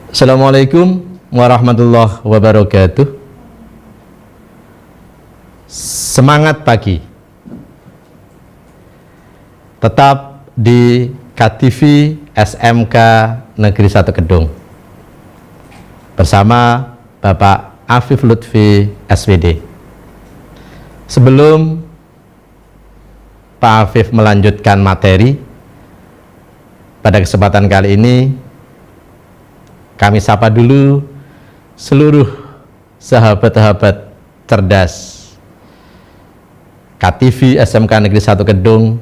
Assalamualaikum warahmatullahi wabarakatuh. Semangat pagi. Tetap di KTV SMK Negeri 1 Kedung bersama Bapak Afif Lutfi SWD. Sebelum Pak Afif melanjutkan materi, pada kesempatan kali ini kami sapa dulu seluruh sahabat-sahabat cerdas KTV SMK Negeri 1 Kedung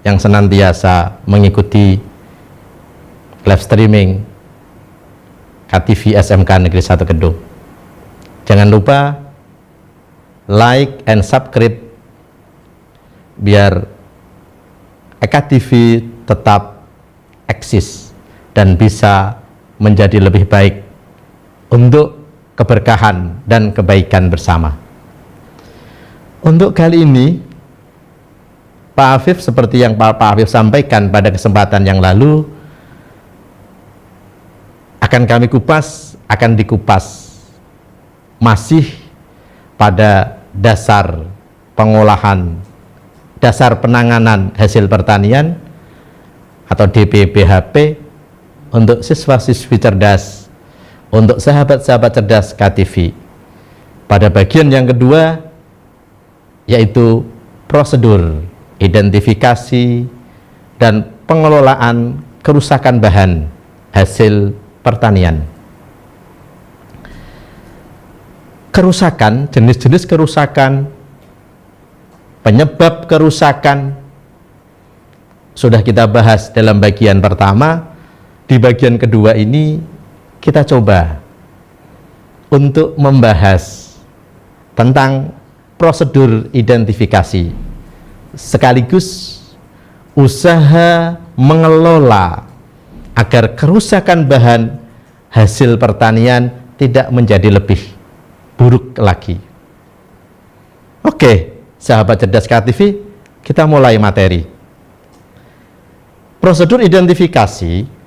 yang senantiasa mengikuti live streaming KTV SMK Negeri 1 Kedung. Jangan lupa like and subscribe biar KTV tetap eksis dan bisa menjadi lebih baik untuk keberkahan dan kebaikan bersama. Untuk kali ini Pak Afif, seperti yang Pak Afif sampaikan pada kesempatan yang lalu, akan dikupas masih pada dasar pengolahan, dasar penanganan hasil pertanian atau DPPHP untuk siswa-siswi cerdas, untuk sahabat-sahabat cerdas KTV. Pada bagian yang kedua, yaitu prosedur identifikasi dan pengelolaan kerusakan bahan hasil pertanian. Kerusakan, jenis-jenis kerusakan, penyebab kerusakan sudah kita bahas dalam bagian pertama. Di bagian kedua ini kita coba untuk membahas tentang prosedur identifikasi sekaligus usaha mengelola agar kerusakan bahan hasil pertanian tidak menjadi lebih buruk lagi. Oke, sahabat cerdas KTV, kita mulai materi. Prosedur identifikasi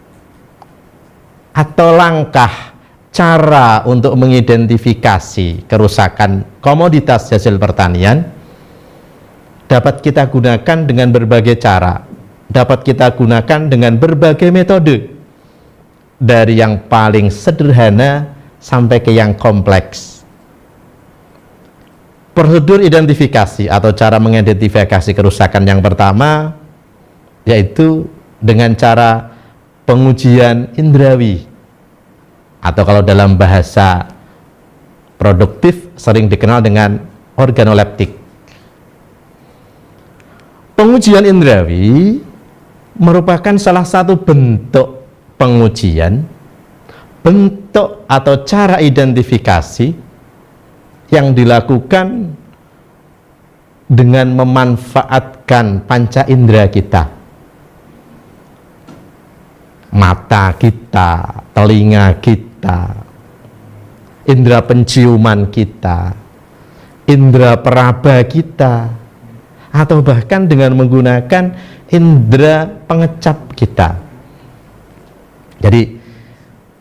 atau langkah cara untuk mengidentifikasi kerusakan komoditas hasil pertanian dapat kita gunakan dengan berbagai cara, dapat kita gunakan dengan berbagai metode, dari yang paling sederhana sampai ke yang kompleks. Prosedur identifikasi atau cara mengidentifikasi kerusakan yang pertama yaitu dengan cara pengujian indrawi, atau kalau dalam bahasa produktif sering dikenal dengan organoleptik. Pengujian indrawi merupakan salah satu bentuk pengujian, bentuk atau cara identifikasi yang dilakukan dengan memanfaatkan panca indera kita. Mata kita, telinga kita, indera penciuman kita, indera peraba kita, atau bahkan dengan menggunakan indera pengecap kita. Jadi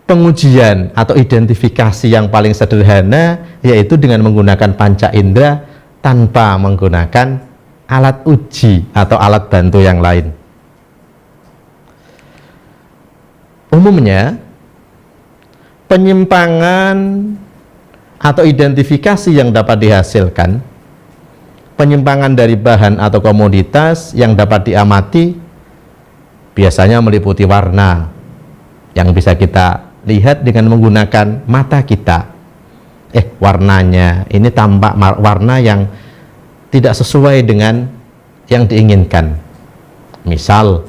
pengujian atau identifikasi yang paling sederhana yaitu dengan menggunakan panca indera tanpa menggunakan alat uji atau alat bantu yang lain. Umumnya, penyimpangan atau identifikasi yang dapat dihasilkan, penyimpangan dari bahan atau komoditas yang dapat diamati biasanya meliputi warna yang bisa kita lihat dengan menggunakan mata kita. Warnanya ini tampak warna yang tidak sesuai dengan yang diinginkan. Misal,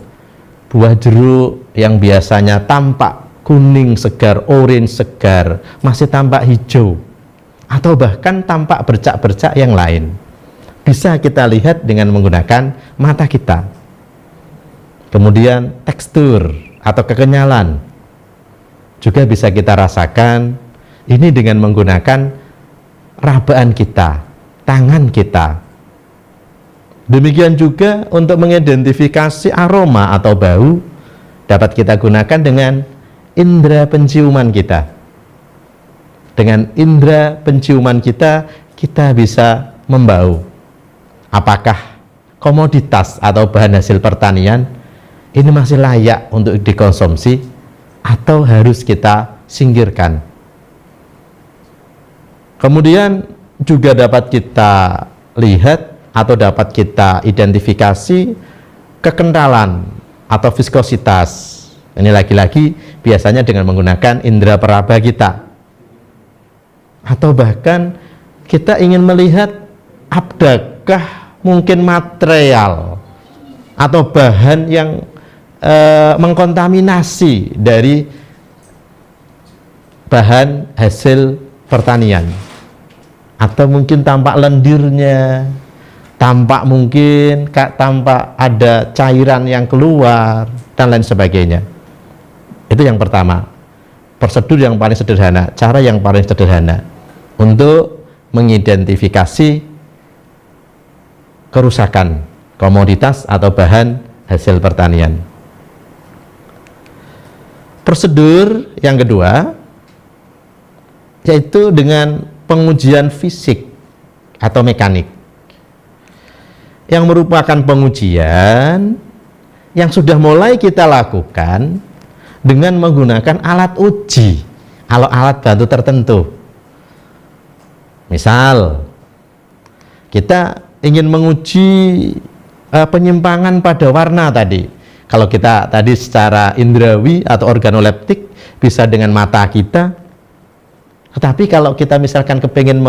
buah jeruk yang biasanya tampak kuning segar, orange segar, masih tampak hijau, atau bahkan tampak bercak-bercak yang lain. Bisa kita lihat dengan menggunakan mata kita. Kemudian tekstur atau kekenyalan juga bisa kita rasakan ini dengan menggunakan rabaan kita, tangan kita. Demikian juga untuk mengidentifikasi aroma atau bau dapat kita gunakan dengan indera penciuman kita. Dengan indera penciuman kita, kita bisa membau apakah komoditas atau bahan hasil pertanian ini masih layak untuk dikonsumsi atau harus kita singkirkan. Kemudian juga dapat kita lihat atau dapat kita identifikasi kekentalan atau viskositas. Ini lagi-lagi biasanya dengan menggunakan indera peraba kita. Atau bahkan kita ingin melihat apakah mungkin material atau bahan yang mengkontaminasi dari bahan hasil pertanian, atau mungkin tampak lendirnya, tampak ada cairan yang keluar dan lain sebagainya. Itu yang pertama, prosedur yang paling sederhana, cara yang paling sederhana untuk mengidentifikasi kerusakan komoditas atau bahan hasil pertanian. Prosedur yang kedua yaitu dengan pengujian fisik atau mekanik, yang merupakan pengujian yang sudah mulai kita lakukan dengan menggunakan alat uji atau alat bantu tertentu. Misal kita ingin menguji penyimpangan pada warna tadi. Kalau kita tadi secara indrawi atau organoleptik bisa dengan mata kita, tetapi kalau kita misalkan kepingin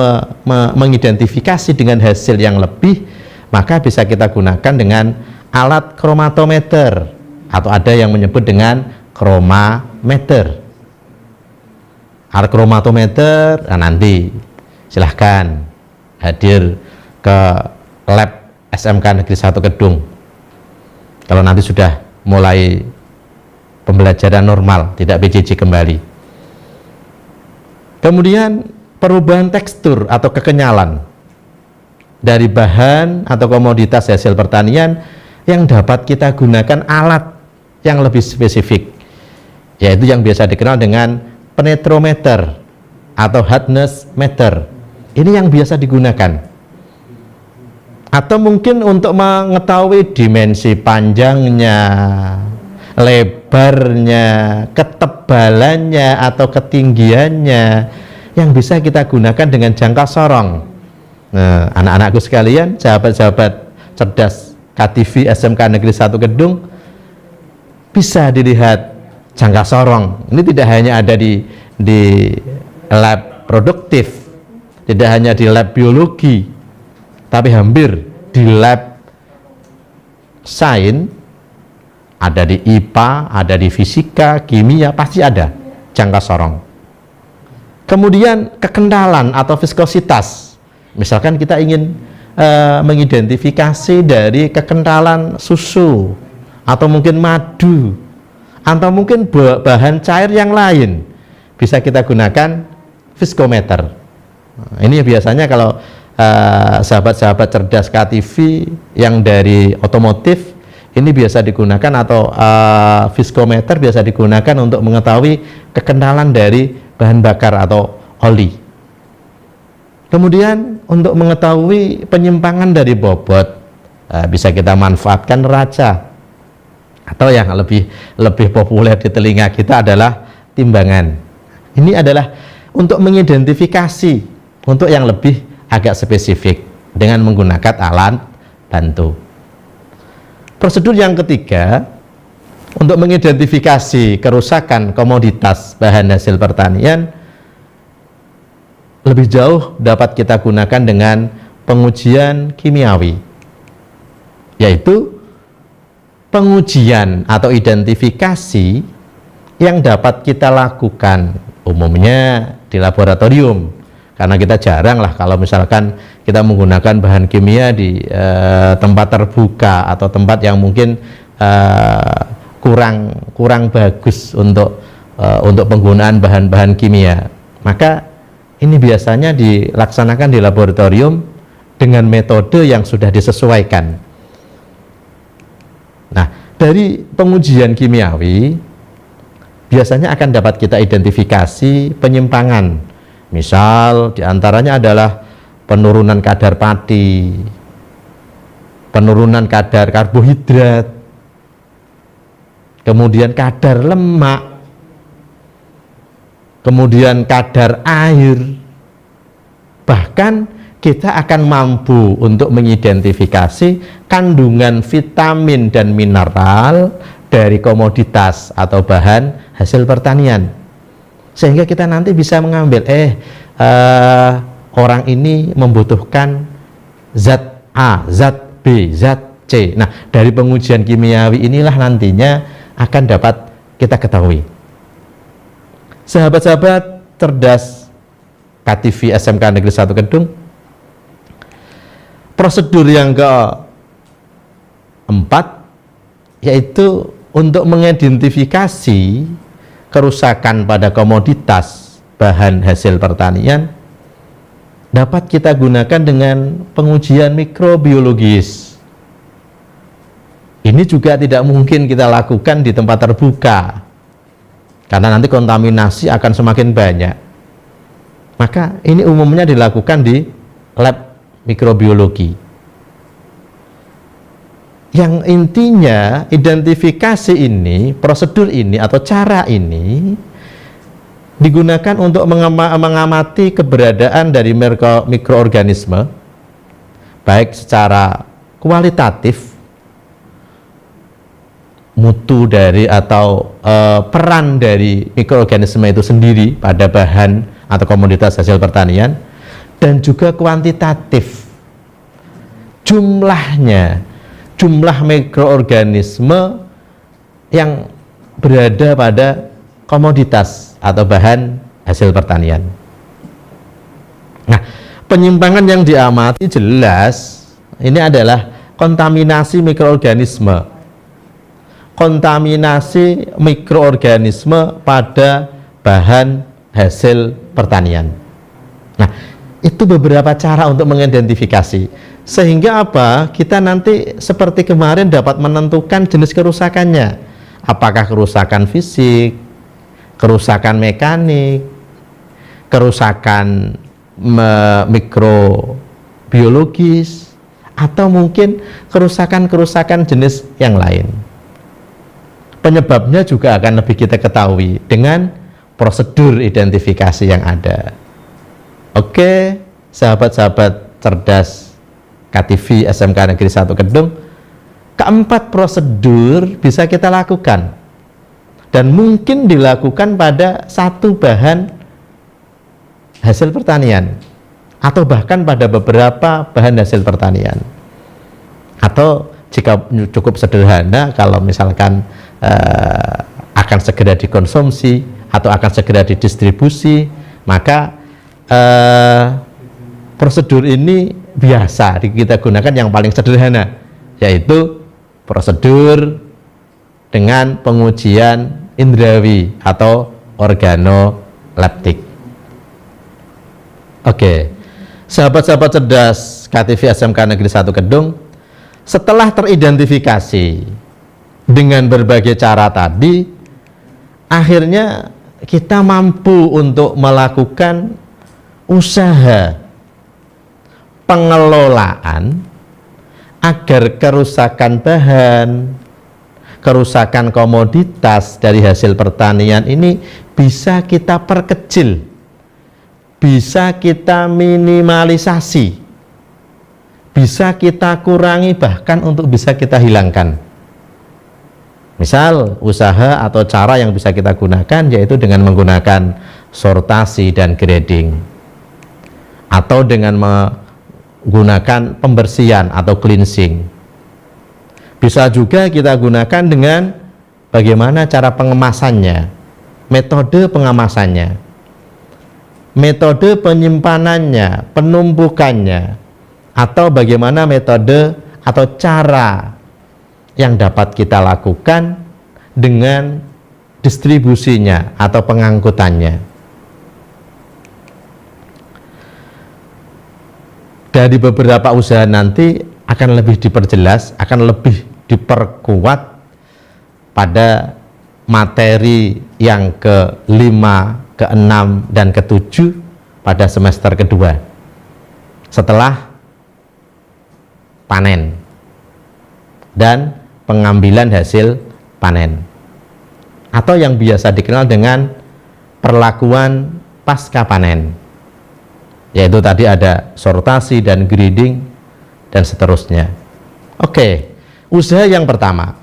mengidentifikasi dengan hasil yang lebih, maka bisa kita gunakan dengan alat kromatometer atau ada yang menyebut dengan kromameter. Alat kromatometer, nah nanti silahkan hadir ke lab SMK Negeri 1 Kedung kalau nanti sudah mulai pembelajaran normal, tidak PJJ kembali. Kemudian perubahan tekstur atau kekenyalan dari bahan atau komoditas hasil pertanian yang dapat kita gunakan alat yang lebih spesifik, yaitu yang biasa dikenal dengan penetrometer atau hardness meter. Ini yang biasa digunakan. Atau mungkin untuk mengetahui dimensi panjangnya, lebarnya, ketebalannya atau ketinggiannya, yang bisa kita gunakan dengan jangka sorong. Nah, anak-anakku sekalian, sahabat-sahabat cerdas KTV SMK Negeri 1 Kedung, bisa dilihat jangka sorong. Ini tidak hanya ada di lab produktif, tidak hanya di lab biologi, tapi hampir di lab sains, ada di IPA, ada di fisika, kimia, pasti ada jangka sorong. Kemudian kekentalan atau viskositas, misalkan kita ingin mengidentifikasi dari kekentalan susu atau mungkin madu atau mungkin bahan cair yang lain, bisa kita gunakan viskometer. Nah, ini biasanya kalau sahabat-sahabat cerdas KTV yang dari otomotif, ini biasa digunakan, atau viskometer biasa digunakan untuk mengetahui kekentalan dari bahan bakar atau oli. Kemudian untuk mengetahui penyimpangan dari bobot, bisa kita manfaatkan neraca, atau yang lebih populer di telinga kita adalah timbangan. Ini adalah untuk mengidentifikasi, untuk yang lebih agak spesifik dengan menggunakan alat bantu. Prosedur yang ketiga untuk mengidentifikasi kerusakan komoditas bahan hasil pertanian lebih jauh dapat kita gunakan dengan pengujian kimiawi, yaitu pengujian atau identifikasi yang dapat kita lakukan umumnya di laboratorium, karena kita jarang lah kalau misalkan kita menggunakan bahan kimia di tempat terbuka atau tempat yang mungkin kurang bagus untuk penggunaan bahan-bahan kimia. Maka ini biasanya dilaksanakan di laboratorium dengan metode yang sudah disesuaikan. Nah, dari pengujian kimiawi biasanya akan dapat kita identifikasi penyimpangan. Misal diantaranya adalah penurunan kadar pati, penurunan kadar karbohidrat, kemudian kadar lemak, kemudian kadar air. Bahkan kita akan mampu untuk mengidentifikasi kandungan vitamin dan mineral dari komoditas atau bahan hasil pertanian, sehingga kita nanti bisa mengambil orang ini membutuhkan zat A, zat B, zat C. Nah, dari pengujian kimiawi inilah nantinya akan dapat kita ketahui. Sahabat-sahabat cerdas KTV SMK Negeri 1 Kedung, prosedur yang keempat yaitu untuk mengidentifikasi kerusakan pada komoditas bahan hasil pertanian dapat kita gunakan dengan pengujian mikrobiologis. Ini juga tidak mungkin kita lakukan di tempat terbuka karena nanti kontaminasi akan semakin banyak. Maka ini umumnya dilakukan di lab mikrobiologi, yang intinya identifikasi ini, prosedur ini atau cara ini digunakan untuk mengamati keberadaan dari mikroorganisme baik secara kualitatif, mutu dari atau peran dari mikroorganisme itu sendiri pada bahan atau komoditas hasil pertanian, dan juga kuantitatif, jumlah mikroorganisme yang berada pada komoditas atau bahan hasil pertanian. Nah, penyimpangan yang diamati jelas ini adalah kontaminasi mikroorganisme. Kontaminasi mikroorganisme pada bahan hasil pertanian. Nah, itu beberapa cara untuk mengidentifikasi, sehingga apa, kita nanti seperti kemarin dapat menentukan jenis kerusakannya, apakah kerusakan fisik, kerusakan mekanik, kerusakan mikrobiologis, atau mungkin kerusakan jenis yang lain. Penyebabnya juga akan lebih kita ketahui dengan prosedur identifikasi yang ada. Oke, sahabat-sahabat cerdas KTV SMK Negeri 1 Kedung, keempat prosedur bisa kita lakukan dan mungkin dilakukan pada satu bahan hasil pertanian atau bahkan pada beberapa bahan hasil pertanian, atau jika cukup sederhana, kalau misalkan akan segera dikonsumsi atau akan segera didistribusi, maka prosedur ini biasa kita gunakan yang paling sederhana, yaitu prosedur dengan pengujian indrawi atau organoleptik. Oke, sahabat-sahabat cerdas KTV SMK Negeri 1 Kedung, setelah teridentifikasi dengan berbagai cara tadi, akhirnya kita mampu untuk melakukan usaha pengelolaan agar kerusakan bahan, kerusakan komoditas dari hasil pertanian ini bisa kita perkecil, bisa kita minimalisasi, bisa kita kurangi, bahkan untuk bisa kita hilangkan. Misal usaha atau cara yang bisa kita gunakan yaitu dengan menggunakan sortasi dan grading, atau dengan menggunakan pembersihan atau cleansing. Bisa juga kita gunakan dengan bagaimana cara pengemasannya, metode pengemasannya, metode penyimpanannya, penumpukannya, atau bagaimana metode atau cara yang dapat kita lakukan dengan distribusinya atau pengangkutannya. Dari beberapa usaha nanti akan lebih diperjelas, akan lebih diperkuat pada materi yang ke-5, ke-6, dan ke-7 pada semester kedua setelah panen dan pengambilan hasil panen, atau yang biasa dikenal dengan perlakuan pasca panen, yaitu tadi ada sortasi dan grading dan seterusnya. Oke, usaha yang pertama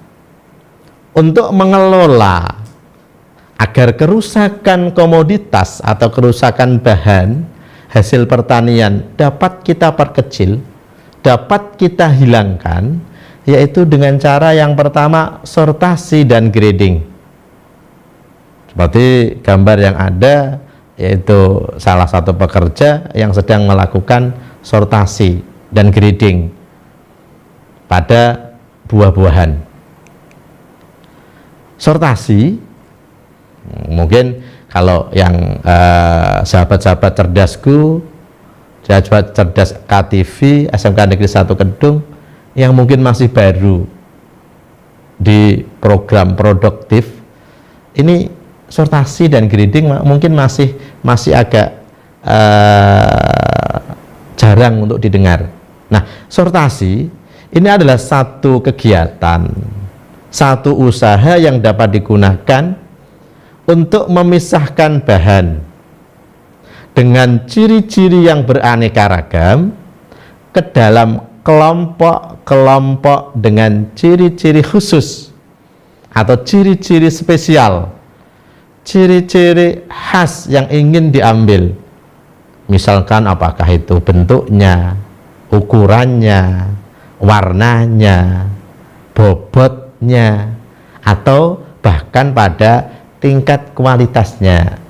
untuk mengelola agar kerusakan komoditas atau kerusakan bahan hasil pertanian dapat kita perkecil, dapat kita hilangkan, yaitu dengan cara yang pertama, sortasi dan grading. Seperti gambar yang ada, yaitu salah satu pekerja yang sedang melakukan sortasi dan grading pada buah-buahan. Sortasi mungkin kalau yang sahabat-sahabat cerdasku, sahabat cerdas KTV SMK Negeri 1 Kedung yang mungkin masih baru di program produktif ini, sortasi dan grading mungkin masih agak jarang untuk didengar. Nah, sortasi ini adalah satu kegiatan, satu usaha yang dapat digunakan untuk memisahkan bahan dengan ciri-ciri yang beraneka ragam ke dalam kelompok-kelompok dengan ciri-ciri khusus atau ciri-ciri spesial, ciri-ciri khas yang ingin diambil. Misalkan apakah itu bentuknya, ukurannya, warnanya, bobotnya, atau bahkan pada tingkat kualitasnya.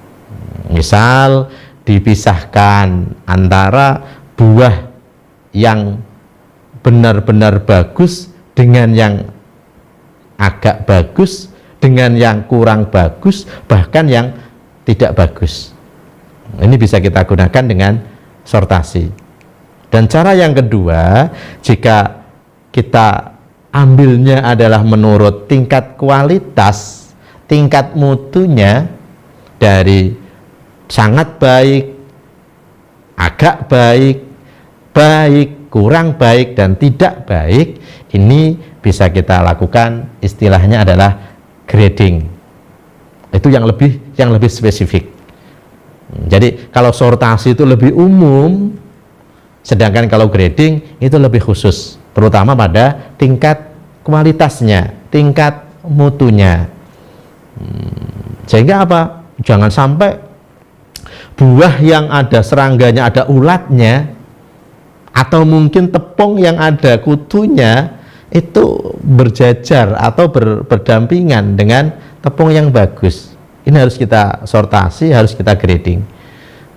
Misal dipisahkan antara buah yang benar-benar bagus dengan yang agak bagus, dengan yang kurang bagus, bahkan yang tidak bagus. Ini bisa kita gunakan dengan sortasi. Dan cara yang kedua, jika kita ambilnya adalah menurut tingkat kualitas, tingkat mutunya, dari sangat baik, agak baik, baik, kurang baik, dan tidak baik, ini bisa kita lakukan, istilahnya adalah grading. Itu yang lebih spesifik. Jadi kalau sortasi itu lebih umum, sedangkan kalau grading itu lebih khusus, terutama pada tingkat kualitasnya, tingkat mutunya. Sehingga apa? Jangan sampai buah yang ada serangganya, ada ulatnya, atau mungkin tepung yang ada kutunya itu berjajar atau berdampingan dengan tepung yang bagus. Ini harus kita sortasi, harus kita grading.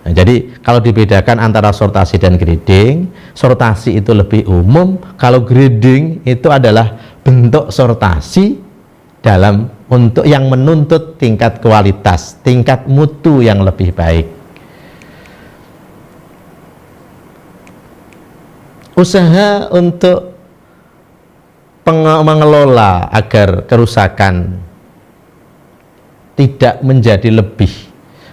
Nah, jadi kalau dibedakan antara sortasi dan grading, sortasi itu lebih umum, kalau grading itu adalah bentuk sortasi dalam untuk yang menuntut tingkat kualitas, tingkat mutu yang lebih baik. Usaha untuk mengelola agar kerusakan tidak menjadi lebih,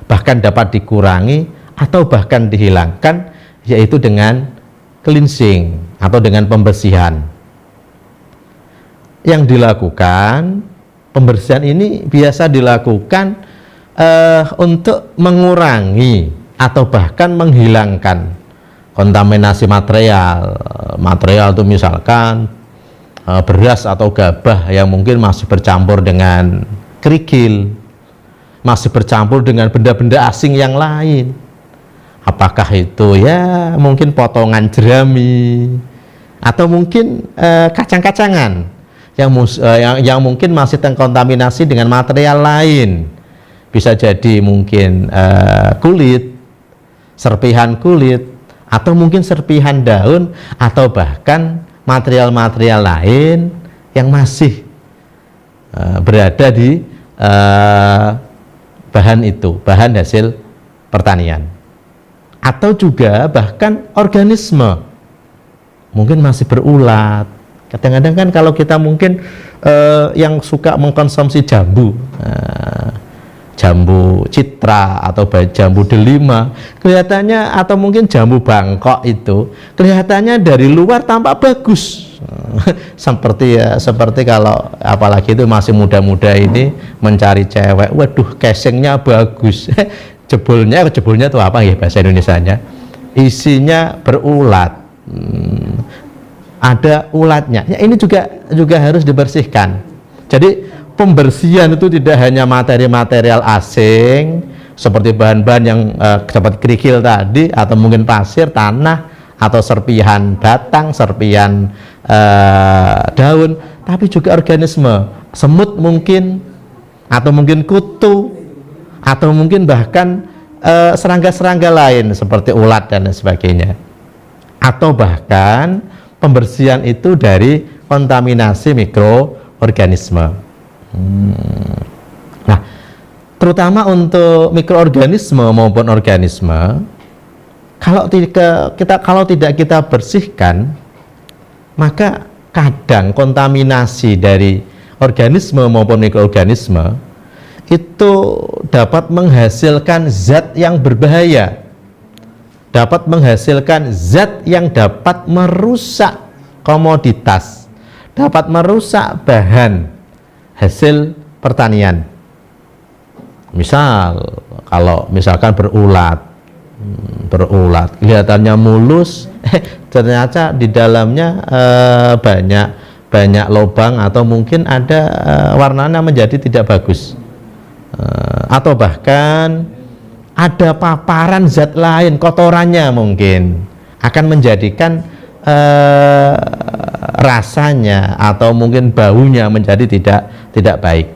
bahkan dapat dikurangi atau bahkan dihilangkan, yaitu dengan cleansing atau dengan pembersihan. Yang dilakukan, pembersihan ini biasa dilakukan untuk mengurangi atau bahkan menghilangkan kontaminasi material. Material itu misalkan beras atau gabah yang mungkin masih bercampur dengan kerikil, masih bercampur dengan benda-benda asing yang lain. Apakah itu ya mungkin potongan jerami, atau mungkin kacang-kacangan yang mungkin masih terkontaminasi dengan material lain. Bisa jadi mungkin kulit, serpihan kulit, atau mungkin serpihan daun, atau bahkan material-material lain yang masih berada di bahan itu, bahan hasil pertanian. Atau juga bahkan organisme mungkin masih berulat. Kadang-kadang kan kalau kita mungkin yang suka mengkonsumsi jambu, jambu citra atau jambu delima kelihatannya, atau mungkin jambu Bangkok itu kelihatannya dari luar tampak bagus. Seperti kalau apalagi itu masih muda-muda ini mencari cewek, waduh casingnya bagus. jebulnya itu apa ya bahasa Indonesianya, isinya berulat, ada ulatnya ya, ini juga harus dibersihkan. Jadi pembersihan itu tidak hanya materi-material asing seperti bahan-bahan yang seperti kerikil tadi, atau mungkin pasir, tanah, atau serpihan batang, serpihan daun, tapi juga organisme, semut mungkin, atau mungkin kutu, atau mungkin bahkan serangga-serangga lain seperti ulat dan sebagainya, atau bahkan pembersihan itu dari kontaminasi mikroorganisme. Nah, terutama untuk mikroorganisme maupun organisme, kalau tidak kita bersihkan, maka kadang kontaminasi dari organisme maupun mikroorganisme itu dapat menghasilkan zat yang berbahaya, dapat menghasilkan zat yang dapat merusak komoditas, dapat merusak bahan hasil pertanian. Kalau misalkan berulat kelihatannya mulus, ternyata di dalamnya banyak lubang, atau mungkin ada warnanya menjadi tidak bagus, atau bahkan ada paparan zat lain, kotorannya mungkin akan menjadikan rasanya atau mungkin baunya menjadi tidak baik.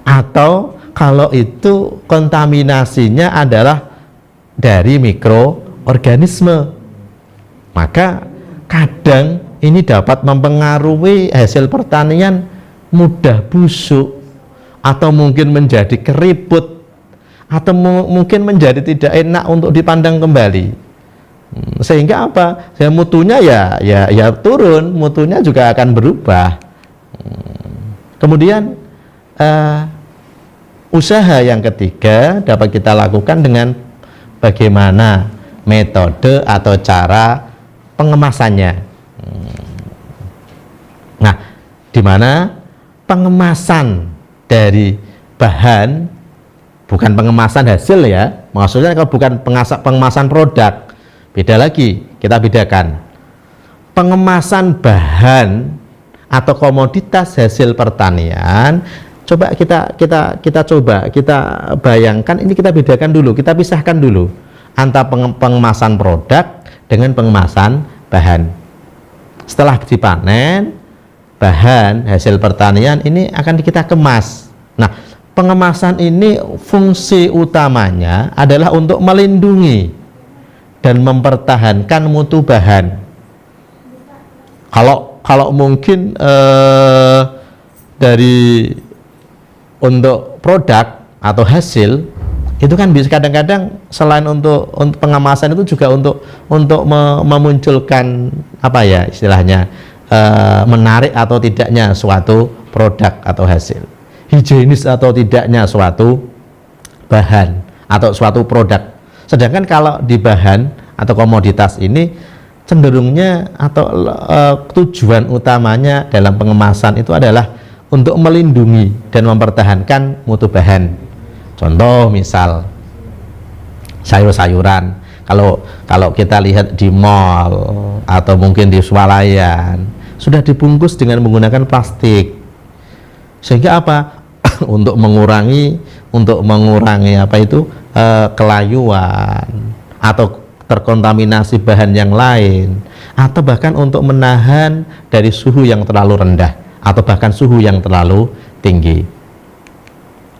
Atau kalau itu kontaminasinya adalah dari mikroorganisme, maka kadang ini dapat mempengaruhi hasil pertanian mudah busuk, atau mungkin menjadi keriput, atau mungkin menjadi tidak enak untuk dipandang kembali. Sehingga apa? Ya, mutunya ya turun, mutunya juga akan berubah. Kemudian usaha yang ketiga dapat kita lakukan dengan bagaimana metode atau cara pengemasannya. Nah, di mana pengemasan dari bahan, bukan pengemasan hasil ya, maksudnya kalau bukan pengemasan produk, beda lagi, kita bedakan. Pengemasan bahan atau komoditas hasil pertanian, coba kita bayangkan, ini kita bedakan dulu, kita pisahkan dulu antara pengemasan produk dengan pengemasan bahan. Setelah dipanen, bahan hasil pertanian ini akan kita kemas. Nah, pengemasan ini fungsi utamanya adalah untuk melindungi dan mempertahankan mutu bahan. Kalau mungkin dari untuk produk atau hasil itu kan bisa kadang-kadang selain untuk pengemasan itu juga untuk memunculkan apa ya istilahnya, menarik atau tidaknya suatu produk atau hasil, higienis atau tidaknya suatu bahan atau suatu produk. Sedangkan kalau di bahan atau komoditas ini cenderungnya atau tujuan utamanya dalam pengemasan itu adalah untuk melindungi dan mempertahankan mutu bahan. Contoh misal sayur-sayuran, kalau kita lihat di mall atau mungkin di swalayan sudah dibungkus dengan menggunakan plastik, sehingga apa? untuk mengurangi apa itu kelayuan atau terkontaminasi bahan yang lain, atau bahkan untuk menahan dari suhu yang terlalu rendah atau bahkan suhu yang terlalu tinggi.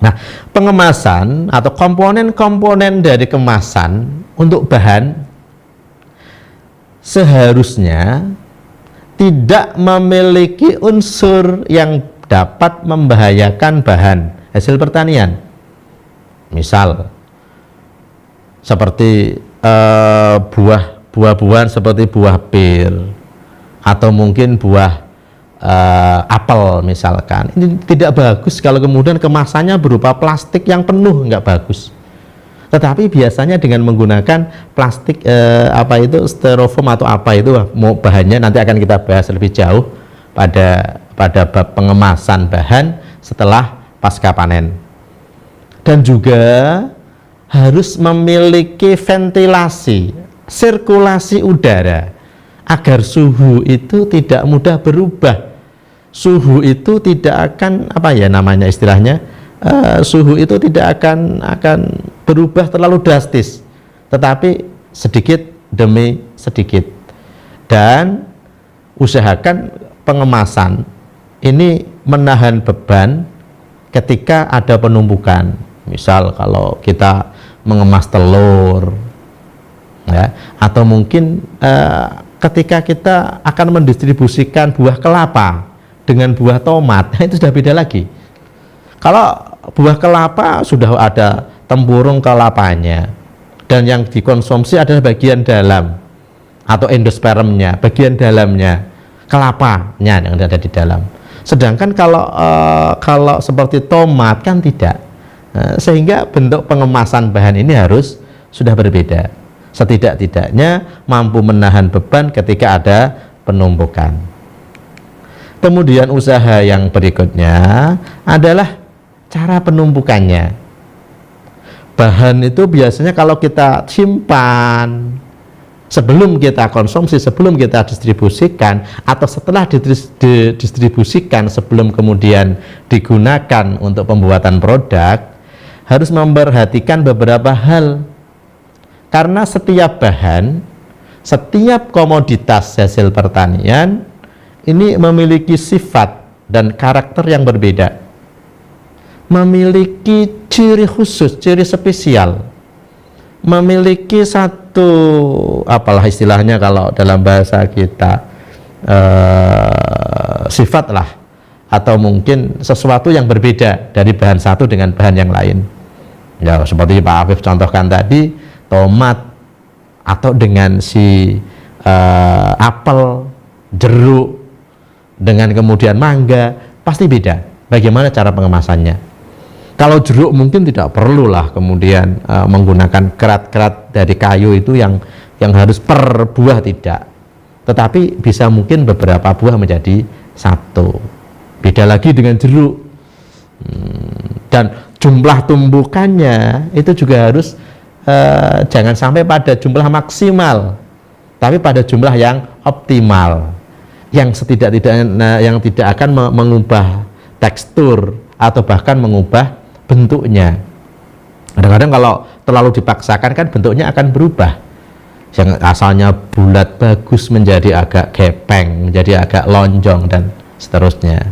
Nah, pengemasan atau komponen-komponen dari kemasan untuk bahan seharusnya tidak memiliki unsur yang dapat membahayakan bahan hasil pertanian. Misal seperti buah-buahan seperti buah pir, atau mungkin buah apel misalkan, ini tidak bagus kalau kemudian kemasannya berupa plastik yang penuh, nggak bagus. Tetapi biasanya dengan menggunakan plastik styrofoam atau apa itu, mau bahannya nanti akan kita bahas lebih jauh pada bab pengemasan bahan setelah pasca panen. Dan juga harus memiliki ventilasi, sirkulasi udara, agar suhu itu tidak mudah berubah. Suhu itu tidak akan suhu itu tidak akan berubah terlalu drastis, tetapi sedikit demi sedikit. Dan usahakan pengemasan ini menahan beban ketika ada penumpukan. Misal kalau kita mengemas telur, ya, atau mungkin ketika kita akan mendistribusikan buah kelapa dengan buah tomat, itu sudah beda lagi. Kalau buah kelapa sudah ada tempurung kelapanya, dan yang dikonsumsi adalah bagian dalam atau endospermnya, bagian dalamnya, kelapanya yang ada di dalam. Sedangkan kalau seperti tomat kan tidak. Sehingga bentuk pengemasan bahan ini harus sudah berbeda. Setidak-tidaknya mampu menahan beban ketika ada penumpukan. Kemudian usaha yang berikutnya adalah cara penumpukannya. Bahan itu biasanya kalau kita simpan sebelum kita konsumsi, sebelum kita distribusikan, atau setelah didistribusikan sebelum kemudian digunakan untuk pembuatan produk, harus memperhatikan beberapa hal. Karena setiap bahan, setiap komoditas hasil pertanian ini memiliki sifat dan karakter yang berbeda, memiliki ciri khusus, ciri spesial, memiliki satu, apalah istilahnya kalau dalam bahasa kita, sifat lah, atau mungkin sesuatu yang berbeda dari bahan satu dengan bahan yang lain. Ya, seperti Pak Afif contohkan tadi, tomat atau dengan si apel, jeruk, dengan kemudian mangga, pasti beda bagaimana cara pengemasannya. Kalau jeruk mungkin tidak perlulah kemudian menggunakan kerat-kerat dari kayu itu yang harus per buah, tidak, tetapi bisa mungkin beberapa buah menjadi satu. Beda lagi dengan jeruk, dan jumlah tumbukannya itu juga harus jangan sampai pada jumlah maksimal, tapi pada jumlah yang optimal, yang setidak-tidaknya yang tidak akan mengubah tekstur atau bahkan mengubah bentuknya. Kadang-kadang kalau terlalu dipaksakan kan bentuknya akan berubah, yang asalnya bulat bagus menjadi agak gepeng, menjadi agak lonjong, dan seterusnya.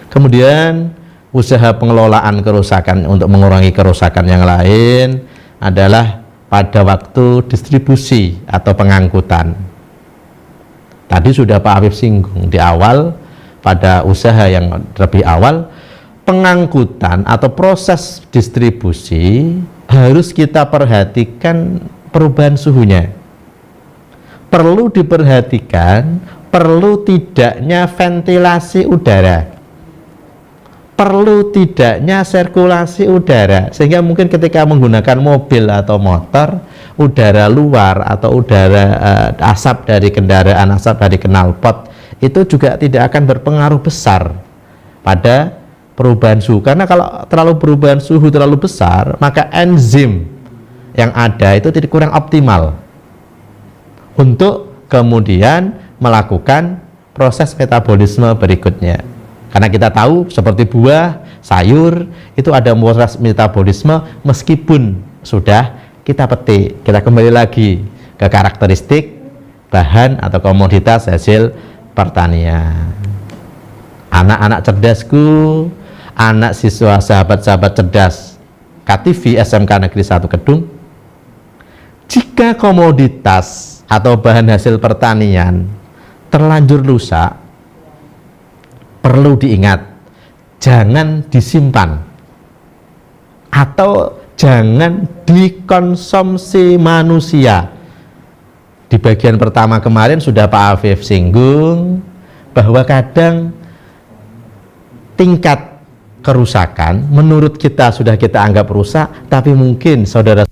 Kemudian usaha pengelolaan kerusakan untuk mengurangi kerusakan yang lain adalah pada waktu distribusi atau pengangkutan. Tadi sudah Pak Afif singgung di awal, pada usaha yang lebih awal, pengangkutan atau proses distribusi harus kita perhatikan perubahan suhunya. Perlu diperhatikan, perlu tidaknya ventilasi udara, perlu tidaknya sirkulasi udara, sehingga mungkin ketika menggunakan mobil atau motor, udara luar atau udara asap dari kendaraan, asap dari knalpot itu juga tidak akan berpengaruh besar pada perubahan suhu. Karena kalau terlalu perubahan suhu terlalu besar, maka enzim yang ada itu tidak kurang optimal untuk kemudian melakukan proses metabolisme berikutnya. Karena kita tahu seperti buah, sayur itu ada proses metabolisme meskipun sudah kita petik. Kita kembali lagi ke karakteristik bahan atau komoditas hasil pertanian. Anak-anak cerdasku, anak siswa sahabat-sahabat cerdas KTV SMK Negeri 1 Kedung, jika komoditas atau bahan hasil pertanian terlanjur rusak, perlu diingat, jangan disimpan atau jangan dikonsumsi manusia. Di bagian pertama kemarin sudah Pak Afif singgung bahwa kadang tingkat kerusakan menurut kita sudah kita anggap rusak, tapi mungkin saudara